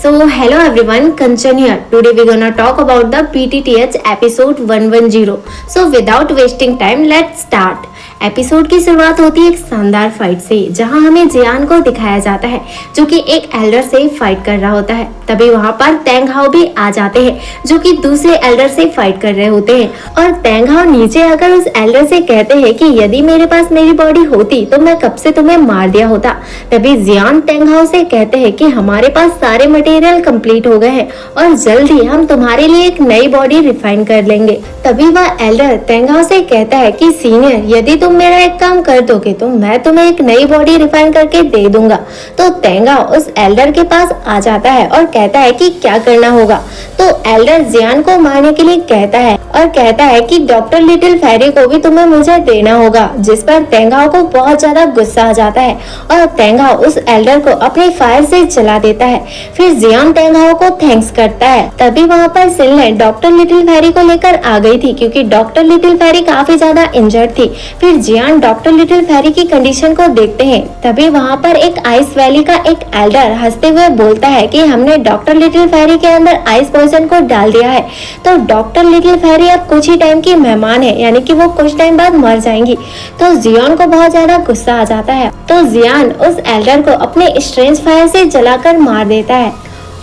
Hello everyone, Kanchan here. Today we're gonna talk about the PTTH episode 110. So without wasting time, let's start. Episode की शुरुआत होती है एक शानदार fight से, जहां हमें जियान को दिखाया जाता है जो कि एक एल्डर से फाइट कर रहा होता है। तभी वहां पर तेंग हाओ भी आ जाते हैं जो कि दूसरे एल्डर से फाइट कर रहे होते हैं। और तेंग हाओ नीचे आकर उस एल्डर से कहते हैं कि यदि मेरे पास मेरी बॉडी होती तो मैं कब से तुम्हें मार दिया होता। तभी जियान तेंग हाओ से कहते हैं कि हमारे पास सारे मटेरियल कंप्लीट हो गए हैं और जल्द ही हम तुम्हारे लिए एक नई बॉडी रिफाइन कर लेंगे। तभी वह एल्डर तेंग हाओ से कहता है कि सीनियर, यदि तुम मेरा एक काम कर दोगे तो मैं तुम्हें एक नई बॉडी रिफाइन करके दे दूंगा। तो तेंग हाओ उस एल्डर के पास आ जाता है और कहता है कि क्या करना होगा। तो एल्डर जियान को मारने के लिए कहता है और कहता है कि डॉक्टर लिटिल फेरी को भी तुम्हें मुझे देना होगा, जिस पर तेंग हाओ को बहुत ज्यादा गुस्सा आ जाता है और तेंग हाओ उस एल्डर को अपने फायर से जला देता है। फिर जियान तेंग हाओ को थैंक्स करता है। तभी वहाँ पर सिनलैंड डॉक्टर लिटिल फेरी को लेकर आ गई थी क्योंकि डॉक्टर लिटिल फेरी काफी ज्यादा इंजर्ड थी। फिर जियान डॉक्टर लिटिल फेरी की कंडीशन को देखते हैं। तभी वहाँ पर एक आइस वैली का एक एल्डर हंसते हुए बोलता है कि हमने डॉक्टर लिटिल फेरी के अंदर आइस पॉइजन को डाल दिया है, तो डॉक्टर लिटिल फेरी अब कुछ ही टाइम की मेहमान है, यानी कि वो कुछ टाइम बाद मर जाएंगी। तो जियान को बहुत ज्यादा गुस्सा आ जाता है। तो जियान उस एल्डर को अपने स्ट्रेंज फायर से जलाकर मार देता है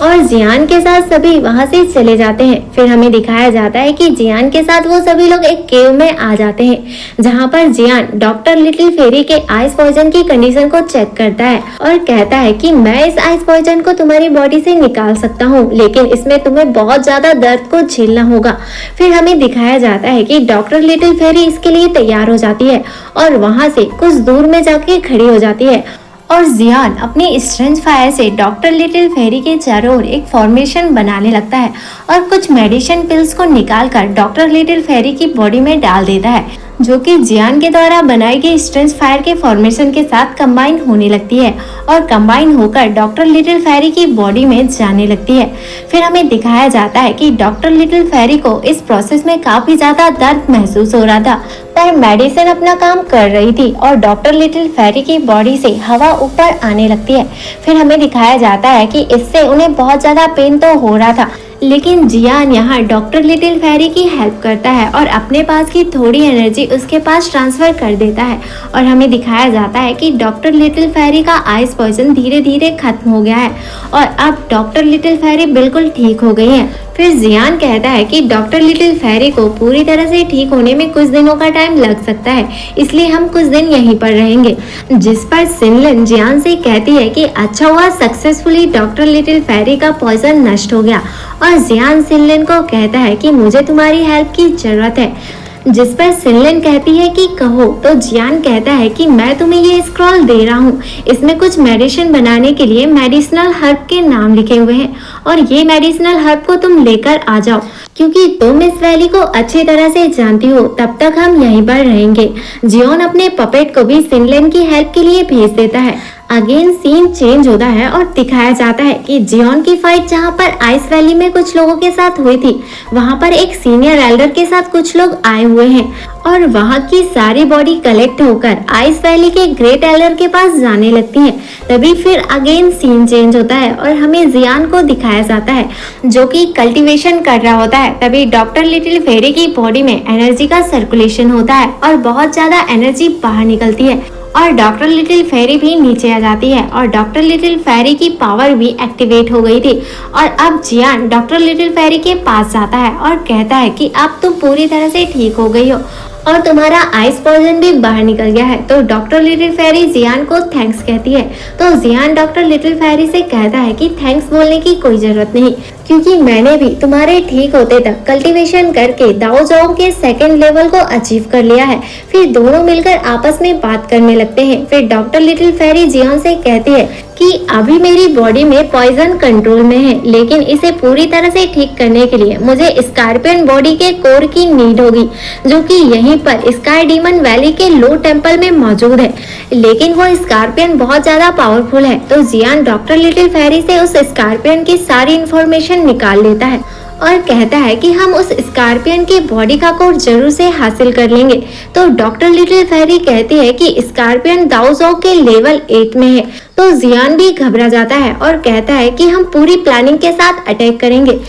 और जियान के साथ सभी वहां से चले जाते हैं। फिर हमें दिखाया जाता है कि जियान के साथ वो सभी लोग एक केव में आ जाते हैं, जहां पर जियान डॉक्टर लिटिल फेरी के आइस पॉइजन की कंडीशन को चेक करता है और कहता है कि मैं इस आइस पॉइजन को तुम्हारी बॉडी से निकाल सकता हूँ, लेकिन इसमें तुम्हें बहुत ज्यादा दर्द को झेलना होगा। फिर हमें दिखाया जाता है कि डॉक्टर लिटिल फेरी इसके लिए तैयार हो जाती है और वहां से कुछ दूर में जाके खड़ी हो जाती है और जियान अपनी स्ट्रेंज फायर से डॉक्टर लिटिल फेरी के चारों ओर एक फॉर्मेशन बनाने लगता है और कुछ मेडिसिन पिल्स को निकालकर डॉक्टर लिटिल फेरी की बॉडी में डाल देता है, जो कि जियान के द्वारा बनाई गई स्ट्रेंज फायर के फॉर्मेशन के साथ कंबाइन होने लगती है और कंबाइन होकर डॉक्टर लिटिल फेरी की बॉडी में जाने लगती है। फिर हमें दिखाया जाता है कि डॉक्टर लिटिल फेरी को इस प्रोसेस में काफी ज्यादा दर्द महसूस हो रहा था, पर मेडिसिन अपना काम कर रही थी और डॉक्टर लिटिल फेरी की बॉडी से हवा ऊपर आने लगती है। फिर हमें दिखाया जाता है कि इससे उन्हें बहुत ज्यादा पेन तो हो रहा था, लेकिन जियान यहाँ डॉक्टर लिटिल फेरी की हेल्प करता है और अपने पास की थोड़ी एनर्जी उसके पास ट्रांसफर कर देता है और हमें दिखाया जाता है कि डॉक्टर लिटिल फेरी का आइस पॉइजन धीरे धीरे खत्म हो गया है और अब डॉक्टर लिटिल फेरी बिल्कुल ठीक हो गई है। फिर जियान कहता है कि डॉक्टर लिटिल फेरी को पूरी तरह से ठीक होने में कुछ दिनों का टाइम लग सकता है, इसलिए हम कुछ दिन यहीं पर रहेंगे। जिस पर सिनलैंड जियान से कहती है कि अच्छा हुआ सक्सेसफुली डॉक्टर लिटिल फेरी का पॉइजन नष्ट हो गया और जियान सिनलैंड को कहता है कि मुझे तुम्हारी हेल्प की जरूरत है। जिस पर सिनलैंड कहती है कि कहो। तो जियान कहता है कि मैं तुम्हें ये स्क्रॉल दे रहा हूँ, इसमें कुछ मेडिसिन बनाने के लिए मेडिसिनल हर्ब के नाम लिखे हुए हैं और ये मेडिसिनल हर्ब को तुम लेकर आ जाओ, क्योंकि तुम इस वैली को अच्छी तरह से जानती हो। तब तक हम यहीं पर रहेंगे। जियोन अपने पपेट को भी सिनलैंड की हेल्प के लिए भेज देता है। अगेन सीन चेंज होता है और दिखाया जाता है कि जियोन की फाइट जहां पर आइस वैली में कुछ लोगों के साथ हुई थी, वहां पर एक सीनियर एल्डर के साथ कुछ लोग आए हुए हैं और वहां की सारी बॉडी कलेक्ट होकर आइस वैली के ग्रेट एल्डर के पास जाने लगती है। तभी फिर अगेन सीन चेंज होता है और हमें जियान को दिखाया जाता है जो कि कल्टीवेशन कर रहा होता है। तभी डॉक्टर लिटिल फेरी की बॉडी में एनर्जी का सर्कुलेशन होता है और बहुत ज्यादा एनर्जी बाहर निकलती है और डॉक्टर लिटिल फेरी भी नीचे आ जाती है और डॉक्टर लिटिल फेरी की पावर भी एक्टिवेट हो गई थी। और अब जियान डॉक्टर लिटिल फेरी के पास जाता है और कहता है कि अब तुम पूरी तरह से ठीक हो गई हो और तुम्हारा आइस पॉइजन भी बाहर निकल गया है। तो डॉक्टर लिटिल फेरी जियान को थैंक्स कहती है। तो जियान डॉक्टर लिटिल फेरी से कहता है कि थैंक्स बोलने की कोई जरूरत नहीं, क्योंकि मैंने भी तुम्हारे ठीक होते तक कल्टीवेशन करके दाओ जोंग के सेकंड लेवल को अचीव कर लिया है। फिर दोनों मिलकर आपस में बात करने लगते हैं। फिर डॉक्टर लिटिल फेरी जियान से कहती है कि अभी मेरी बॉडी में पॉइजन कंट्रोल में है, लेकिन इसे पूरी तरह से ठीक करने के लिए मुझे स्कॉर्पियन बॉडी के कोर की नीड होगी, जो कि यहीं पर स्काई डीमन वैली के लो टेम्पल में मौजूद है। लेकिन वो स्कॉर्पियन बहुत ज्यादा पावरफुल है। तो जियान डॉक्टर लिटिल फेरी से उस स्कॉर्पियन की सारी इंफॉर्मेशन निकाल लेता है और कहता है कि हम उस स्कॉर्पियन की बॉडी का कोड जरूर से हासिल कर लेंगे। तो डॉक्टर लिटिल फेरी कहती है कि स्कॉर्पियन दाओजोग के लेवल 8 में है। तो जियान भी घबरा जाता है और कहता है कि हम पूरी प्लानिंग के साथ अटैक करेंगे।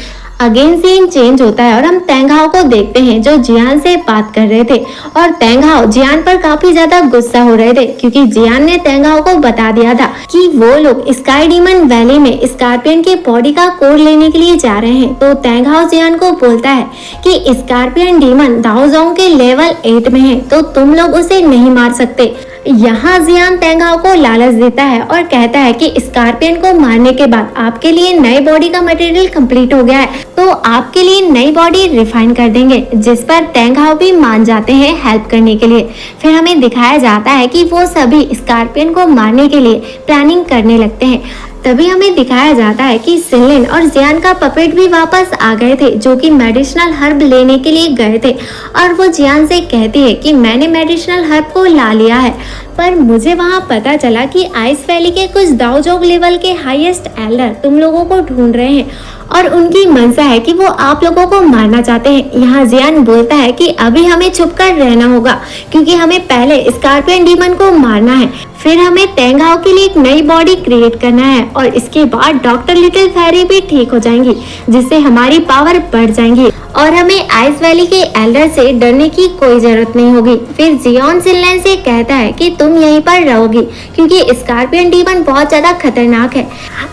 अगेन सीन चेंज होता है और हम तेंगहाओ को देखते हैं जो जियान से बात कर रहे थे और तेंगहाओ जियान पर काफी ज्यादा गुस्सा हो रहे थे क्योंकि जियान ने तेंगहाओ को बता दिया था कि वो लोग स्काई डीमन वैली में स्कॉर्पियन के बॉडी का कोड लेने के लिए जा रहे हैं। तो तेंगहाओ जियान को बोलता है कि स्कॉर्पियन डीमन दाओजोंग के लेवल 8 में है, तो तुम लोग उसे नहीं मार सकते। यहाँ जियान तेंगहाओ को लालच देता है और कहता है कि स्कॉर्पियन को मारने के बाद आपके लिए नई बॉडी का मटेरियल कंप्लीट हो गया है, तो आपके लिए नई बॉडी रिफाइन कर देंगे, जिस पर तेंगहाओ भी मान जाते हैं हेल्प करने के लिए। फिर हमें दिखाया जाता है कि वो सभी स्कॉर्पियन को मारने के लिए प्लानिंग करने लगते हैं। तभी हमें दिखाया जाता है कि सिनलिन और जियान का पपेट भी वापस आ गए थे जो कि मेडिसिनल हर्ब लेने के लिए गए थे और वो जियान से कहती है कि मैंने मेडिसिनल हर्ब को ला लिया है, पर मुझे वहाँ पता चला कि आइस वैली के कुछ दाओजोग लेवल के हाईएस्ट एल्डर तुम लोगों को ढूंढ रहे हैं और उनकी मंशा है कि वो आप लोगों को मारना चाहते हैं। यहाँ जियान बोलता है कि अभी हमें छुपकर रहना होगा क्योंकि हमें पहले स्कॉर्पियन डीमन को मारना है, फिर हमें तेंगहाओ के लिए एक नई बॉडी क्रिएट करना है और इसके बाद डॉक्टर लिटिल फेरी भी ठीक हो जाएंगी, जिससे हमारी पावर बढ़ जाएंगी और हमें आइस वैली के एल्डर से डरने की कोई जरूरत नहीं होगी। फिर जियोन सिनलिन से कहता है कि तुम यहीं पर रहोगी क्योंकि स्कॉर्पियन डीमन बहुत ज्यादा खतरनाक है।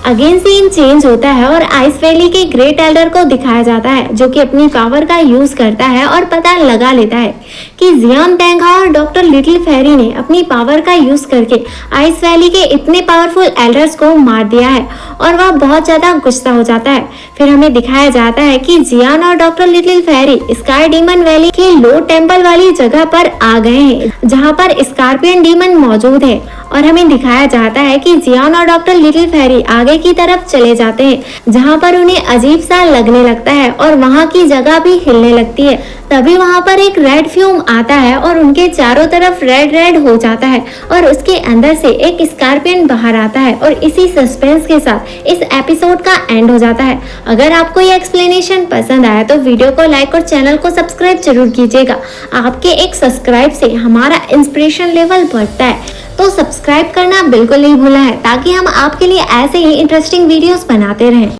अगेन सीन चेंज होता है और आइस वैली के ग्रेट एल्डर को दिखाया जाता है जो कि अपनी पावर का यूज करता है और पता लगा लेता है कि जियान तेंगहाओ और डॉक्टर लिटिल फेरी ने अपनी पावर का यूज करके आइस वैली के इतने पावरफुल एल्डर्स को मार दिया है और वह बहुत ज्यादा गुस्सा हो जाता है। फिर हमें दिखाया जाता है कि जियान और doctor little fairy sky demon valley के लो टेम्पल वाली जगह पर आ गए हैं जहाँ पर स्कॉर्पियन डीमन मौजूद है और हमें दिखाया जाता है कि जियान और डॉक्टर लिटिल फेरी आगे की तरफ चले जाते हैं जहाँ पर उन्हें अजीब सा लगने लगता है और वहाँ की जगह भी हिलने लगती है। तभी वहाँ पर एक रेड फ्यूम आता है और उनके चारों तरफ रेड रेड हो जाता है और उसके अंदर से एक स्कॉर्पियन बाहर आता है और इसी सस्पेंस के साथ इस एपिसोड का एंड हो जाता है। अगर आपको ये एक्सप्लेनेशन पसंद आया तो वीडियो को लाइक और चैनल को सब्सक्राइब जरूर कीजिएगा। आपके एक सब्सक्राइब से हमारा इंस्पिरेशन लेवल बढ़ता है, तो सब्सक्राइब करना बिल्कुल नहीं भूलना है ताकि हम आपके लिए ऐसे ही इंटरेस्टिंग वीडियोस बनाते रहें।